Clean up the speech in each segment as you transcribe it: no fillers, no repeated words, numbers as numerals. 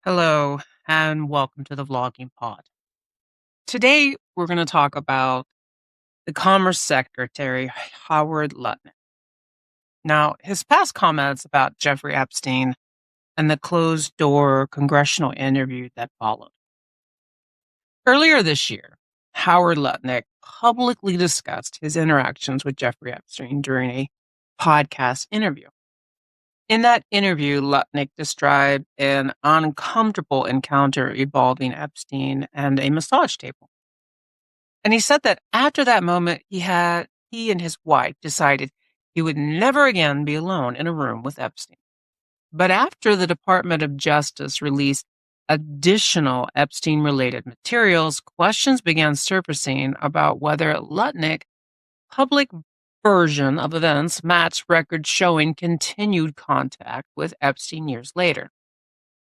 Hello, and welcome to the Vlogging Pod. Today, we're going to talk about the Commerce Secretary Howard Lutnick. Now, his past comments about Jeffrey Epstein and the closed door congressional interview that followed. Earlier this year, Howard Lutnick publicly discussed his interactions with Jeffrey Epstein during a podcast interview. In that interview, Lutnick described an uncomfortable encounter involving Epstein and a massage table. And he said that after that moment, he and his wife decided he would never again be alone in a room with Epstein. But after the Department of Justice released additional Epstein-related materials, questions began surfacing about whether Lutnick's public version of events matched records showing continued contact with Epstein years later,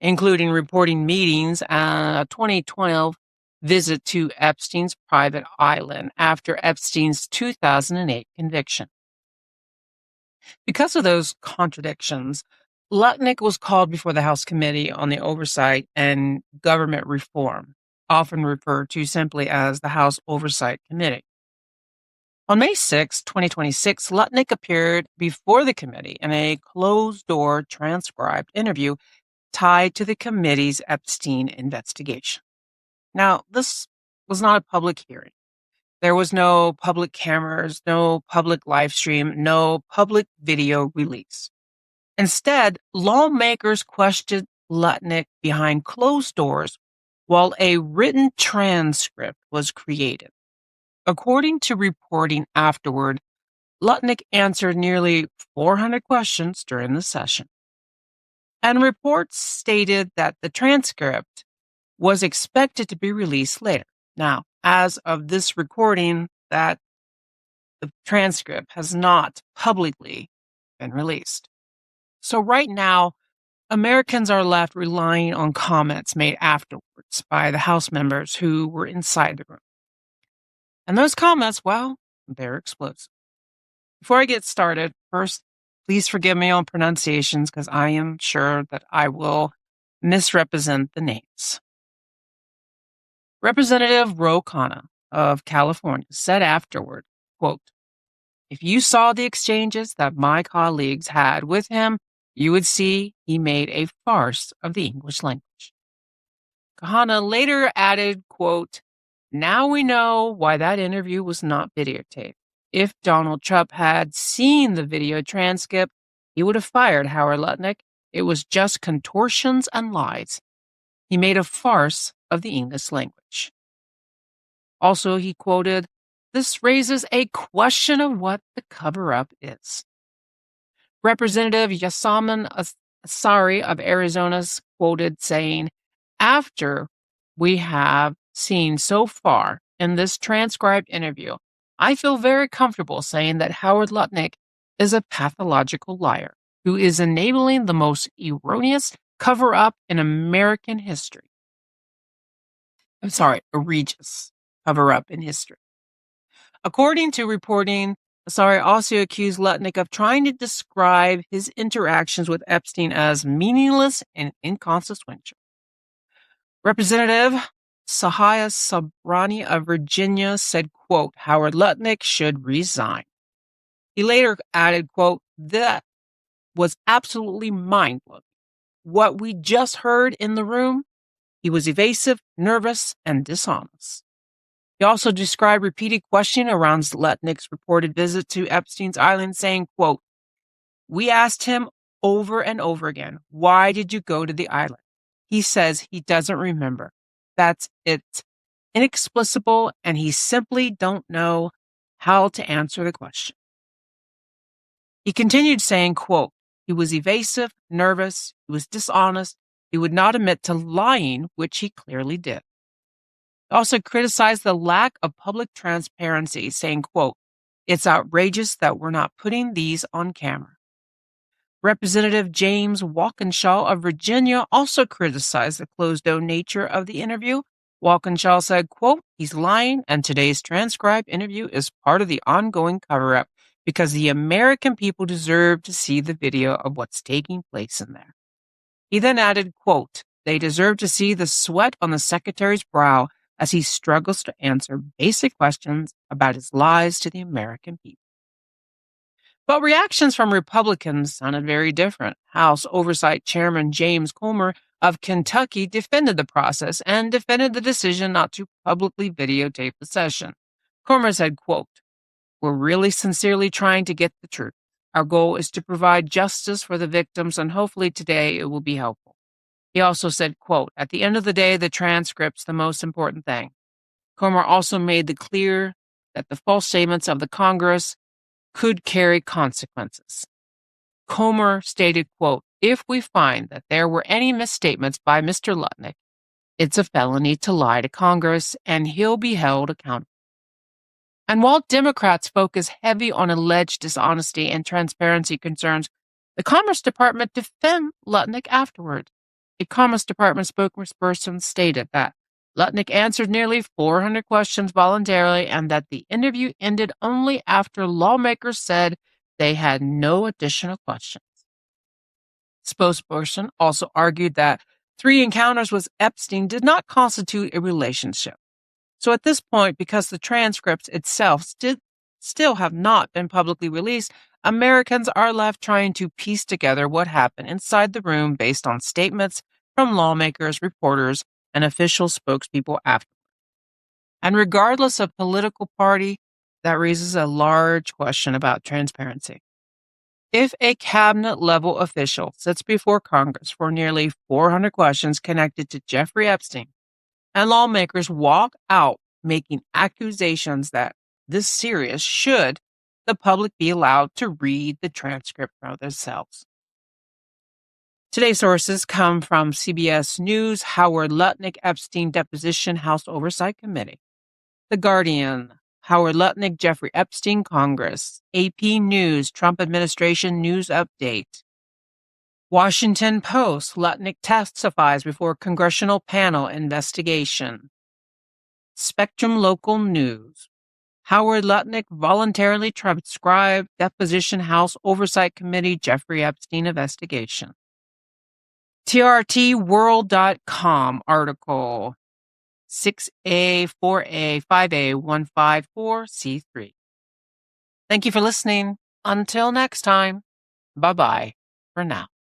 including reporting meetings and a 2012 visit to Epstein's private island after Epstein's 2008 conviction. Because of those contradictions, Lutnick was called before the House Committee on the Oversight and Government Reform, often referred to simply as the House Oversight Committee. On May 6, 2026, Lutnick appeared before the committee in a closed-door transcribed interview tied to the committee's Epstein investigation. Now, this was not a public hearing. There was no public cameras, no public live stream, no public video release. Instead, lawmakers questioned Lutnick behind closed doors while a written transcript was created. According to reporting afterward, Lutnick answered nearly 400 questions during the session. And reports stated that the transcript was expected to be released later. Now, as of this recording, that the transcript has not publicly been released. So right now, Americans are left relying on comments made afterwards by the House members who were inside the room. And those comments, well, they're explosive. Before I get started, first, please forgive me on pronunciations because I am sure that I will misrepresent the names. Representative Ro Khanna of California said afterward, quote, "If you saw the exchanges that my colleagues had with him, you would see he made a farce of the English language." Khanna later added, quote, "Now we know why that interview was not videotaped. If Donald Trump had seen the video transcript, he would have fired Howard Lutnick. It was just contortions and lies. He made a farce of the English language." Also, he quoted, "This raises a question of what the cover-up is." Representative Yasamin Asari of Arizona quoted saying, "After we have seen so far in this transcribed interview, I feel very comfortable saying that Howard Lutnick is a pathological liar who is enabling the most erroneous cover-up in American history." I'm sorry, egregious cover-up in history. According to reporting, Asari also accused Lutnick of trying to describe his interactions with Epstein as meaningless and inconsequential. Representative Sahaya Sabrani of Virginia said, quote, "Howard Lutnick should resign." He later added, quote, "That was absolutely mind-blowing. What we just heard in the room, he was evasive, nervous, and dishonest." He also described repeated questioning around Lutnick's reported visit to Epstein's island, saying, quote, "We asked him over and over again, why did you go to the island? He says he doesn't remember. That's it. Inexplicable, and he simply don't know how to answer the question." He continued saying, quote, "He was evasive, nervous, he was dishonest, he would not admit to lying, which he clearly did." He also criticized the lack of public transparency, saying, quote, "It's outrageous that we're not putting these on camera." Representative James Walkinshaw of Virginia also criticized the closed-door nature of the interview. Walkinshaw said, quote, "He's lying, and today's transcribed interview is part of the ongoing cover-up because the American people deserve to see the video of what's taking place in there." He then added, quote, they deserve to see the sweat on the secretary's brow as he struggles to answer basic questions about his lies to the American people. But reactions from Republicans sounded very different. House Oversight Chairman James Comer of Kentucky defended the process and defended the decision not to publicly videotape the session. Comer said, quote, "We're really sincerely trying to get the truth. Our goal is to provide justice for the victims, and hopefully today it will be helpful." He also said, quote, "At the end of the day, the transcript's the most important thing." Comer also made it clear that the false statements of the Congress could carry consequences. Comer stated, quote, "If we find that there were any misstatements by Mr. Lutnick, it's a felony to lie to Congress, and he'll be held accountable." And while Democrats focus heavy on alleged dishonesty and transparency concerns, the Commerce Department defended Lutnick afterward. A Commerce Department spokesperson stated that Lutnick answered nearly 400 questions voluntarily and that the interview ended only after lawmakers said they had no additional questions. Spokesperson also argued that 3 encounters with Epstein did not constitute a relationship. So at this point, because the transcripts itself still have not been publicly released, Americans are left trying to piece together what happened inside the room based on statements from lawmakers, reporters, and official spokespeople afterward. And regardless of political party, that raises a large question about transparency. If a cabinet-level official sits before Congress for nearly 400 questions connected to Jeffrey Epstein, and lawmakers walk out making accusations that this serious, should the public be allowed to read the transcript for themselves? Today's sources come from CBS News, Howard Lutnick, Epstein deposition, House Oversight Committee. The Guardian, Howard Lutnick, Jeffrey Epstein, Congress. AP News, Trump administration news update. Washington Post, Lutnick testifies before congressional panel investigation. Spectrum Local News, Howard Lutnick voluntarily transcribed deposition, House Oversight Committee, Jeffrey Epstein investigation. TRTworld.com article 6A, 4A, 5A, 154C3. Thank you for listening. Until next time, bye-bye for now.